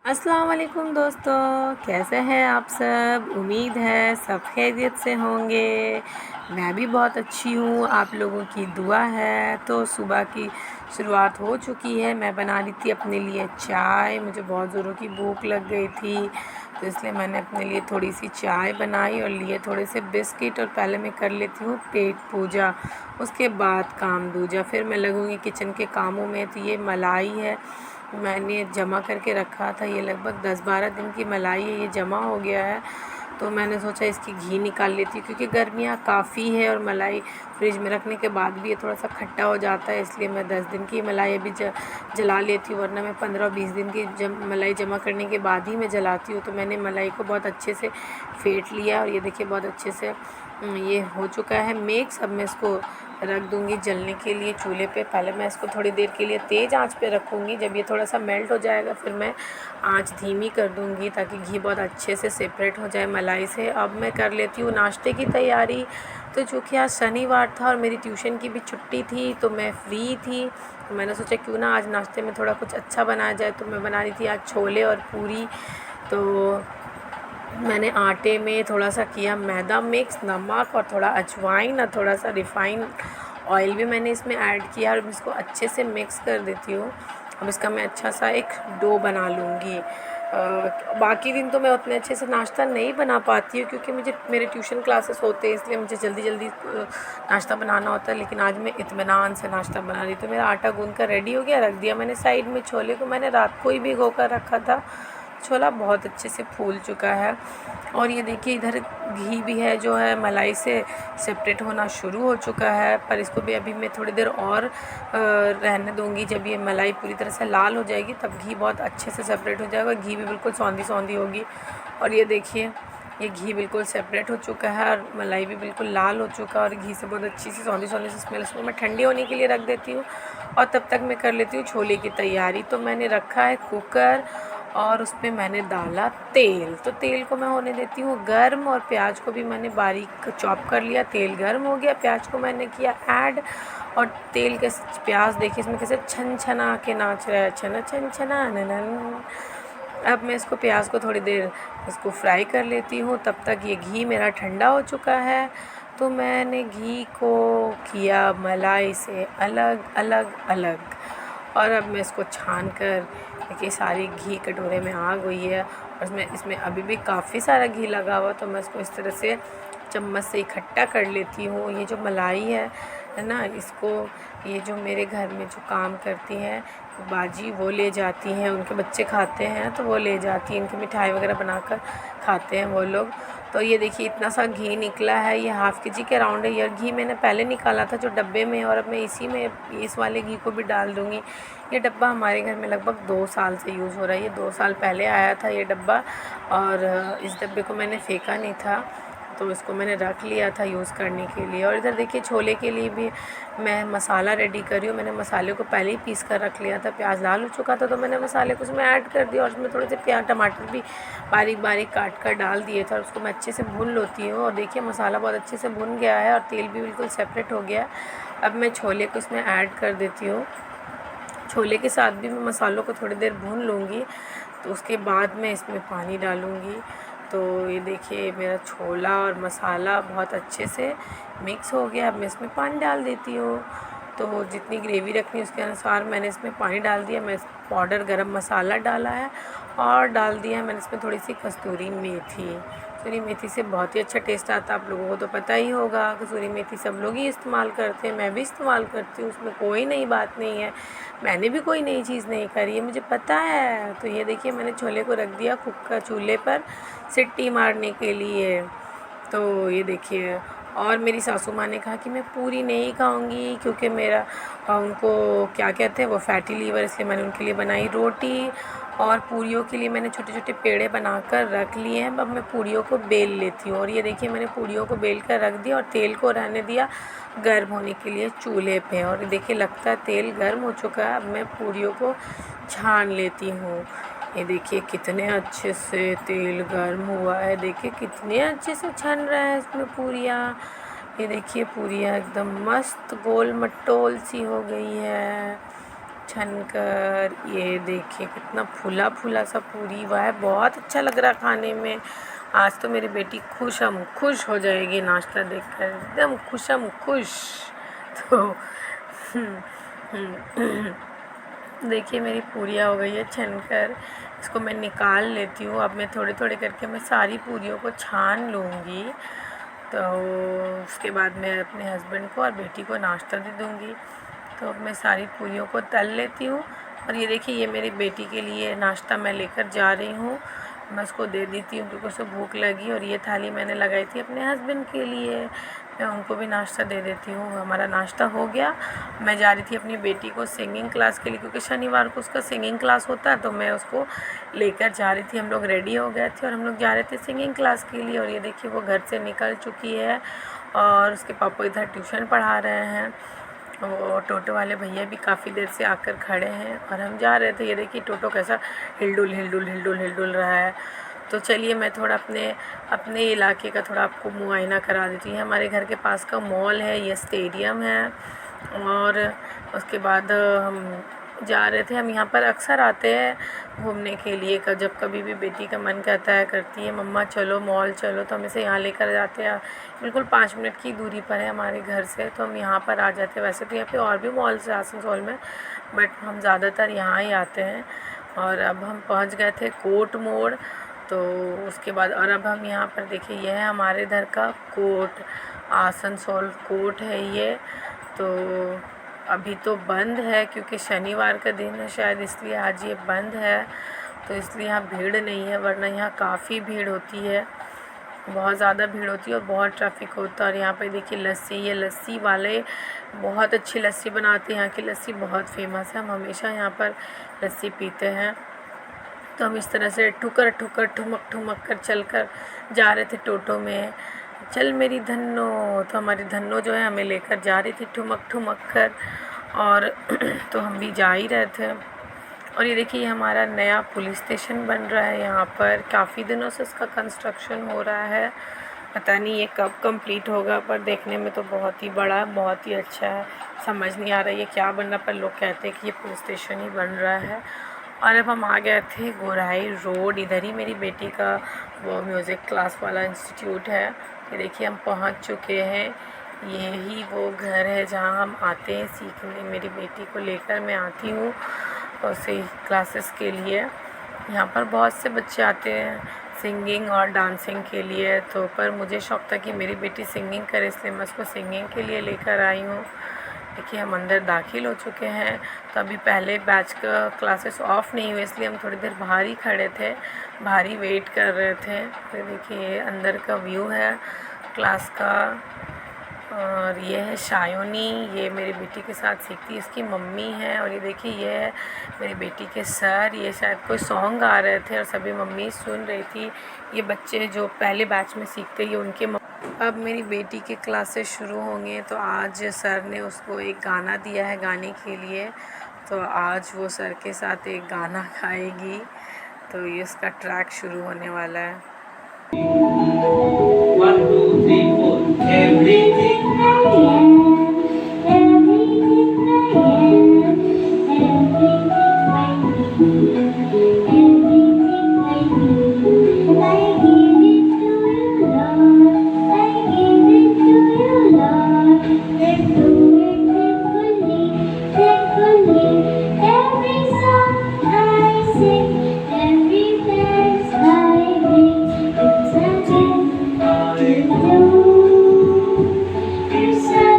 अस्सलाम वालेकुम दोस्तों, कैसे हैं आप सब। उम्मीद है सब खैरियत से होंगे। मैं भी बहुत अच्छी हूँ, आप लोगों की दुआ है। तो सुबह की शुरुआत हो चुकी है। मैं बना रही थी अपने लिए चाय, मुझे बहुत ज़ोरों की भूख लग गई थी, तो इसलिए मैंने अपने लिए थोड़ी सी चाय बनाई और लिए थोड़े से बिस्किट। और पहले मैं कर लेती हूँ पेट पूजा, उसके बाद काम दूजा, फिर मैं लगूँगी किचन के कामों में। तो ये मलाई है, मैंने जमा करके रखा था, ये लगभग 10-12 दिन की मलाई है, ये जमा हो गया है। तो मैंने सोचा इसकी घी निकाल लेती हूँ, क्योंकि गर्मियाँ काफ़ी है और मलाई फ्रिज में रखने के बाद भी ये थोड़ा सा खट्टा हो जाता है, इसलिए मैं 10 दिन की मलाई अभी जला लेती हूँ, वरना मैं 15-20 दिन की मलाई जमा करने के बाद ही मैं जलाती हूँ। तो मैंने मलाई को बहुत अच्छे से फेंट लिया और ये देखिए बहुत अच्छे से ये हो चुका है मिक्स। अब मैं इसको रख दूँगी जलने के लिए चूल्हे पे। पहले मैं इसको थोड़ी देर के लिए तेज़ आंच पे रखूँगी, जब ये थोड़ा सा मेल्ट हो जाएगा फिर मैं आंच धीमी कर दूँगी, ताकि घी बहुत अच्छे से सेपरेट हो जाए मलाई से। अब मैं कर लेती हूँ नाश्ते की तैयारी। तो चूँकि आज शनिवार था और मेरी ट्यूशन की भी छुट्टी थी, तो मैं फ्री थी, तो मैंने सोचा क्यों ना आज नाश्ते में थोड़ा कुछ अच्छा बनाया जाए। तो मैं बना रही थी आज छोले और पूरी। तो मैंने आटे में थोड़ा सा किया मैदा मिक्स, नमक और थोड़ा अजवाइन और थोड़ा सा रिफ़ाइन ऑयल भी मैंने इसमें ऐड किया और इसको अच्छे से मिक्स कर देती हूँ। अब इसका मैं अच्छा सा एक डो बना लूँगी। बाकी दिन तो मैं उतने अच्छे से नाश्ता नहीं बना पाती हूँ, क्योंकि मुझे मेरे ट्यूशन क्लासेस होते हैं, इसलिए मुझे जल्दी जल्दी नाश्ता बनाना होता है। लेकिन आज मैं इत्मीनान से नाश्ता बना रही, तो मेरा आटा गूँध कर रेडी हो गया, रख दिया मैंने साइड में। छोले को मैंने रात को ही भिगो कर रखा था, छोला बहुत अच्छे से फूल चुका है। और ये देखिए इधर घी भी है जो है मलाई से सेपरेट होना शुरू हो चुका है, पर इसको भी अभी मैं थोड़ी देर और रहने दूंगी। जब ये मलाई पूरी तरह से लाल हो जाएगी तब घी बहुत अच्छे से सेपरेट हो जाएगा, घी भी बिल्कुल सौंधी सौंधी होगी। और ये देखिए ये घी बिल्कुल सेपरेट हो चुका है और मलाई भी बिल्कुल लाल हो चुका है और घी से बहुत अच्छी सी सौंधी सौंधी सी स्मेल। इसको मैं ठंडी होने के लिए रख देती हूँ और तब तक मैं कर लेती हूँ छोले की तैयारी। तो मैंने रखा है कुकर और उसमें मैंने डाला तेल। तो तेल को मैं होने देती हूँ गर्म और प्याज को भी मैंने बारीक चॉप कर लिया। तेल गर्म हो गया, प्याज को मैंने किया ऐड और तेल के प्याज देखिए इसमें कैसे छन छना के नाच रहा है, छना छन छना ननन। अब मैं इसको प्याज को थोड़ी देर इसको फ्राई कर लेती हूँ, तब तक ये घी मेरा ठंडा हो चुका है। तो मैंने घी को किया मलाई से अलग अलग अलग और अब मैं इसको छान कर देखिए सारी घी कटोरे में आ गई है और इसमें इसमें अभी भी काफ़ी सारा घी लगा हुआ। तो मैं इसको इस तरह से चम्मच से इकट्ठा कर लेती हूँ। ये जो मलाई है ना, इसको ये जो मेरे घर में जो काम करती हैं बाजी वो ले जाती हैं, उनके बच्चे खाते हैं तो वो ले जाती हैं, इनकी मिठाई वगैरह बनाकर खाते हैं वो लोग। तो ये देखिए इतना सा घी निकला है, ये हाफ़ के जी के अराउंड है। ये घी मैंने पहले निकाला था जो डब्बे में, और अब मैं इसी में इस वाले घी को भी डाल दूँगी। ये डब्बा हमारे घर में लगभग 2 साल से यूज़ हो रहा है, ये 2 साल पहले आया था ये डब्बा और इस डब्बे को मैंने फेंका नहीं था, तो इसको मैंने रख लिया था यूज़ करने के लिए। और इधर देखिए छोले के लिए भी मैं मसाला रेडी कर रही हूँ। मैंने मसाले को पहले ही पीस कर रख लिया था, प्याज लाल हो चुका था तो मैंने मसाले को उसमें ऐड कर दिया और उसमें थोड़े से प्याज टमाटर भी बारीक बारीक काट कर डाल दिए थे और उसको मैं अच्छे से भून लेती हूँ। और देखिए मसाला बहुत अच्छे से भुन गया है और तेल भी बिल्कुल सेपरेट हो गया है। अब मैं छोले को इसमें ऐड कर देती हूँ। छोले के साथ भी मैं मसालों को थोड़ी देर भून लूँगी, तो उसके बाद मैं इसमें पानी डालूँगी। तो ये देखिए मेरा छोला और मसाला बहुत अच्छे से मिक्स हो गया। अब मैं इसमें पानी डाल देती हूँ। तो जितनी ग्रेवी रखनी है उसके अनुसार मैंने इसमें पानी डाल दिया। मैं पाउडर गरम मसाला डाला है और डाल दिया है मैंने इसमें थोड़ी सी कसूरी मेथी। कसूरी मेथी से बहुत ही अच्छा टेस्ट आता है, आप लोगों को तो पता ही होगा। कसूरी मेथी सब लोग ही इस्तेमाल करते हैं, मैं भी इस्तेमाल करती हूँ, उसमें कोई नई बात नहीं है, मैंने भी कोई नई चीज़ नहीं करी है, मुझे पता है। तो ये देखिए मैंने छोले को रख दिया कुकर चूल्हे पर सीटी मारने के लिए। तो ये देखिए और मेरी सासू माँ ने कहा कि मैं पूरी नहीं खाऊंगी, क्योंकि मेरा उनको क्या कहते हैं वो फैटी लीवर, इसलिए मैंने उनके लिए बनाई रोटी। और पूरियों के लिए मैंने छोटे छोटे पेड़े बनाकर रख लिए हैं। अब मैं पूरियों को बेल लेती हूँ। और ये देखिए मैंने पूरियों को बेल कर रख दिया और तेल को रहने दिया गर्म होने के लिए चूल्हे पे। और देखिए लगता है तेल गर्म हो चुका है, अब मैं पूरियों को छान लेती हूँ। ये देखिए कितने अच्छे से तेल गर्म हुआ है, देखिए कितने अच्छे से छन रहा है इसमें पूरियाँ। ये देखिए पूरियाँ एकदम मस्त गोल मटोल सी हो गई है। छनकर। ये देखिए कितना फूला फूला सा पूरी हुआ है, बहुत अच्छा लग रहा है खाने में। आज तो मेरी बेटी खुशम खुश हो जाएगी नाश्ता देखकर, एकदम खुशम खुश। तो देखिए मेरी पूरियाँ हो गई है छनकर, इसको मैं निकाल लेती हूँ। अब मैं थोड़े थोड़े करके मैं सारी पूरियों को छान लूँगी, तो उसके बाद मैं अपने हस्बैंड को और बेटी को नाश्ता दे दूँगी। तो अब मैं सारी पूरियों को तल लेती हूँ। और ये देखिए ये मेरी बेटी के लिए नाश्ता मैं लेकर जा रही हूँ, मैं उसको दे देती हूँ क्योंकि उसे भूख लगी। और ये थाली मैंने लगाई थी अपने हस्बैंड के लिए, मैं उनको भी नाश्ता दे देती हूँ। हमारा नाश्ता हो गया। मैं जा रही थी अपनी बेटी को सिंगिंग क्लास के लिए, क्योंकि शनिवार को उसका सिंगिंग क्लास होता है, तो मैं उसको लेकर जा रही थी। हम लोग रेडी हो गए थे और हम लोग जा रहे थे सिंगिंग क्लास के लिए। और ये देखिए वो घर से निकल चुकी है और उसके पापा इधर ट्यूशन पढ़ा रहे हैं। और टोटो वाले भैया भी काफ़ी देर से आकर खड़े हैं और हम जा रहे थे। ये देखिए टोटो कैसा हिलडुल हिलडुल हिलडुल हिलडुल रहा है। तो चलिए मैं थोड़ा अपने अपने इलाके का थोड़ा आपको मुआयना करा देती हूँ। हमारे घर के पास का मॉल है, ये स्टेडियम है। और उसके बाद हम जा रहे थे, हम यहाँ पर अक्सर आते हैं घूमने के लिए। जब कभी भी बेटी का मन करता है, करती है मम्मा चलो मॉल चलो, तो हम इसे यहाँ लेकर जाते हैं। बिल्कुल 5 मिनट की दूरी पर है हमारे घर से, तो हम यहाँ पर आ जाते हैं। वैसे तो यहाँ पे और भी मॉल्स हैं आसनसोल में, बट हम ज़्यादातर यहाँ ही आते हैं। और अब हम पहुँच गए थे कोर्ट मोड़, तो उसके बाद और अब हम यहाँ पर देखिए यह है हमारे इधर का कोर्ट, आसनसोल कोर्ट है ये। तो अभी तो बंद है क्योंकि शनिवार का दिन है शायद, इसलिए आज ये बंद है। तो इसलिए यहाँ भीड़ नहीं है, वरना यहाँ काफ़ी भीड़ होती है, बहुत ज़्यादा भीड़ होती है और बहुत ट्रैफिक होता है। और यहाँ पे देखिए लस्सी, ये लस्सी वाले बहुत अच्छी लस्सी बनाते हैं, यहाँ की लस्सी बहुत फेमस है। हम हमेशा यहाँ पर लस्सी पीते हैं। तो हम इस तरह से ठुकर ठुकर ठुमक ठुमक कर चल कर जा रहे थे टोटो में। चल मेरी धन्नो, तो हमारी धन्नो जो है हमें लेकर जा रही थी ठुमक ठुमक कर। और तो हम भी जा ही रहे थे। और ये देखिए हमारा नया पुलिस स्टेशन बन रहा है यहाँ पर, काफ़ी दिनों से इसका कंस्ट्रक्शन हो रहा है। पता नहीं ये कब कंप्लीट होगा, पर देखने में तो बहुत ही बड़ा, बहुत ही अच्छा है। समझ नहीं आ रहा है ये क्या बन रहा, पर लोग कहते हैं कि ये पुलिस स्टेशन ही बन रहा है। और अब हम आ गए थे गोराई रोड, इधर ही मेरी बेटी का वो म्यूज़िक क्लास वाला इंस्टीट्यूट है। ये देखिए हम पहुंच चुके हैं, यही वो घर है जहां हम आते हैं सीखने। मेरी बेटी को लेकर मैं आती हूँ उसे क्लासेस के लिए। यहाँ पर बहुत से बच्चे आते हैं सिंगिंग और डांसिंग के लिए। तो पर मुझे शौक़ था कि मेरी बेटी सिंगिंग करे, इसलिए मैं उसको सिंगिंग के लिए लेकर आई हूँ। देखिए हम अंदर दाखिल हो चुके हैं। तो अभी पहले बैच का क्लासेस ऑफ नहीं हुए, इसलिए हम थोड़ी देर बाहर ही खड़े थे, बाहर ही वेट कर रहे थे। तो देखिए अंदर का व्यू है क्लास का। और ये है शायोनी, ये मेरी बेटी के साथ सीखती है, इसकी मम्मी है। और ये देखिए ये है मेरी बेटी के सर, ये शायद कोई सॉन्ग गा रहे थे और सभी मम्मी सुन रही थी। ये बच्चे जो पहले बैच में सीखते ये उनके अब मेरी बेटी के क्लासेस शुरू होंगे, तो आज सर ने उसको एक गाना दिया है गाने के लिए, तो आज वो सर के साथ एक गाना गाएगी। तो ये इसका ट्रैक शुरू होने वाला है। 1 2 3 4 everything It's a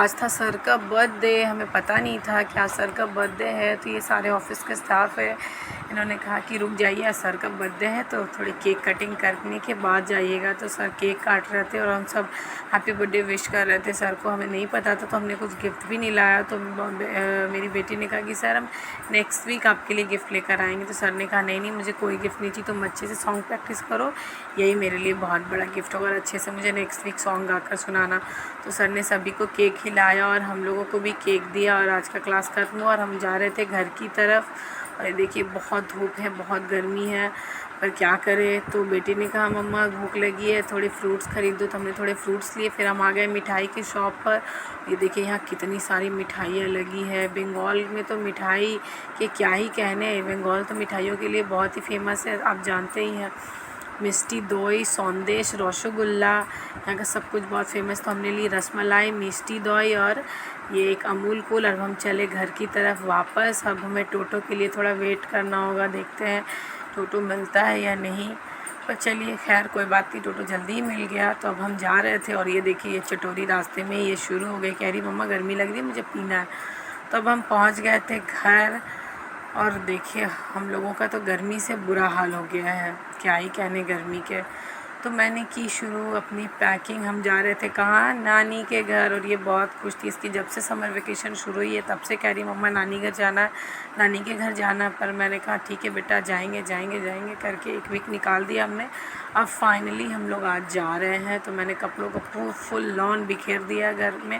आज था सर का बर्थडे, हमें पता नहीं था कि आज सर का बर्थडे है। तो ये सारे ऑफिस के स्टाफ है, इन्होंने कहा कि रुक जाइए, आज सर का बर्थडे है तो थोड़ी केक कटिंग करने के बाद जाइएगा। तो सर केक काट रहे थे और हम सब हैप्पी बर्थडे विश कर रहे थे सर को। हमें नहीं पता था तो हमने कुछ गिफ्ट भी नहीं लाया। तो मेरी बेटी ने कहा कि सर हम नेक्स्ट वीक आपके लिए गिफ्ट लेकर आएंगे। तो सर ने कहा नहीं नहीं, मुझे कोई गिफ्ट नहीं चाहिए, तुम अच्छे से सॉन्ग प्रैक्टिस करो, यही मेरे लिए बहुत बड़ा गिफ्ट होगा, और अच्छे से मुझे नेक्स्ट वीक सॉन्ग गाकर सुनाना। तो सर ने सभी को केक खिलाया और हम लोगों को भी केक दिया, और आज का क्लास खत्म हुआ और हम जा रहे थे घर की तरफ। और ये देखिए बहुत धूप है, बहुत गर्मी है, पर क्या करें। तो बेटी ने कहा मम्मा भूख लगी है, थोड़े फ्रूट्स खरीद दो। तो हमने थोड़े फ्रूट्स लिए, फिर हम आ गए मिठाई की शॉप पर। ये देखिए यहाँ कितनी सारी मिठाइयाँ लगी है। बंगाल में तो मिठाई के क्या ही कहने, बंगाल तो मिठाइयों के लिए बहुत ही फेमस है, आप जानते ही हैं। मिष्टी दोई, सौंदेश, रसगुल्ला, यहाँ का सब कुछ बहुत फेमस। तो हमने ली रसमलाई, मिष्टी दोई और ये एक अमूल कूल। और हम चले घर की तरफ वापस। अब हमें टोटो के लिए थोड़ा वेट करना होगा, देखते हैं टोटो मिलता है या नहीं, पर चलिए खैर कोई बात नहीं, टोटो जल्दी ही मिल गया। तो अब हम जा रहे थे और ये देखिए ये चटोरी रास्ते में ये शुरू हो गई, कह रही मम्मा गर्मी लग रही है, मुझे पीना है। तो अब हम पहुँच गए थे घर, और देखिए हम लोगों का तो गर्मी से बुरा हाल हो गया है, क्या ही कहने गर्मी के। तो मैंने की शुरू अपनी पैकिंग। हम जा रहे थे कहाँ, नानी के घर। और ये बहुत खुश थी, इसकी जब से समर वेकेशन शुरू हुई है तब से कह रही मम्मा नानी घर जाना है, नानी के घर जाना। पर मैंने कहा ठीक है बेटा, जाएंगे जाएंगे जाएंगे करके 1 वीक निकाल दिया हमने। अब फाइनली हम लोग आज जा रहे हैं। तो मैंने कपड़ों को फुल लॉन बिखेर दिया घर में,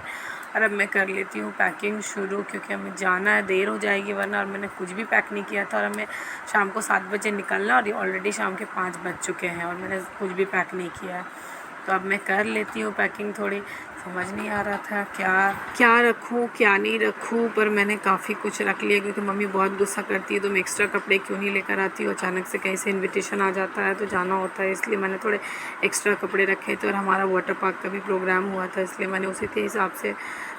और अब मैं कर लेती हूँ पैकिंग शुरू, क्योंकि हमें जाना है, देर हो जाएगी वरना। और मैंने कुछ भी पैक नहीं किया था, और हमें शाम को 7 बजे निकलना, और ये ऑलरेडी शाम के 5 बज चुके हैं और मैंने कुछ भी पैक नहीं किया है। तो अब मैं कर लेती हूँ पैकिंग। थोड़ी समझ नहीं आ रहा था क्या रखूँ क्या नहीं रखूँ, पर मैंने काफ़ी कुछ रख लिया, क्योंकि मम्मी बहुत गुस्सा करती है तुम एक्स्ट्रा कपड़े क्यों नहीं लेकर आती हो, अचानक से कहीं से इन्विटेशन आ जाता है तो जाना होता है, इसलिए मैंने थोड़े एक्स्ट्रा कपड़े रखे थे। और हमारा वाटर पार्क का भी प्रोग्राम हुआ था, इसलिए मैंने उसी के हिसाब से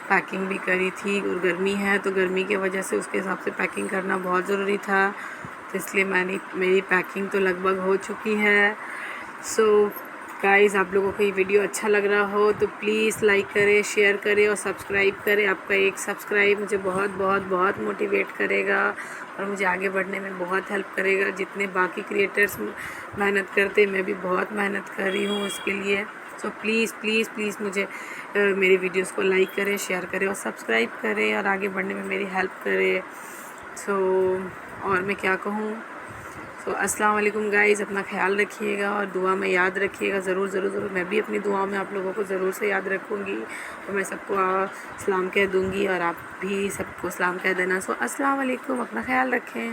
पैकिंग भी करी थी। और गर्मी है तो गर्मी की वजह से उसके हिसाब से पैकिंग करना बहुत ज़रूरी था, तो इसलिए मेरी पैकिंग तो लगभग हो चुकी है। सो गाइज़, आप लोगों को ये वीडियो अच्छा लग रहा हो तो प्लीज़ लाइक करें, शेयर करें और सब्सक्राइब करें। आपका एक सब्सक्राइब मुझे बहुत बहुत बहुत मोटिवेट करेगा और मुझे आगे बढ़ने में बहुत हेल्प करेगा। जितने बाकी क्रिएटर्स मेहनत करते, मैं भी बहुत मेहनत कर रही हूँ इसके लिए। सो प्लीज़ प्लीज़ प्लीज़ मुझे मेरी वीडियोस को लाइक करें, शेयर करें और सब्सक्राइब करें, और आगे बढ़ने में मेरी हेल्प करें। सो और मैं क्या कहूँ। सो अस्सलाम वालेकुम गाइज़, अपना ख्याल रखिएगा और दुआ में याद रखिएगा ज़रूर ज़रूर ज़रूर। मैं भी अपनी दुआ में आप लोगों को ज़रूर से याद रखूँगी, और मैं सबको सलाम कह दूँगी और आप भी सबको सलाम कह देना। सो अस्सलाम वालेकुम, अपना ख्याल रखें।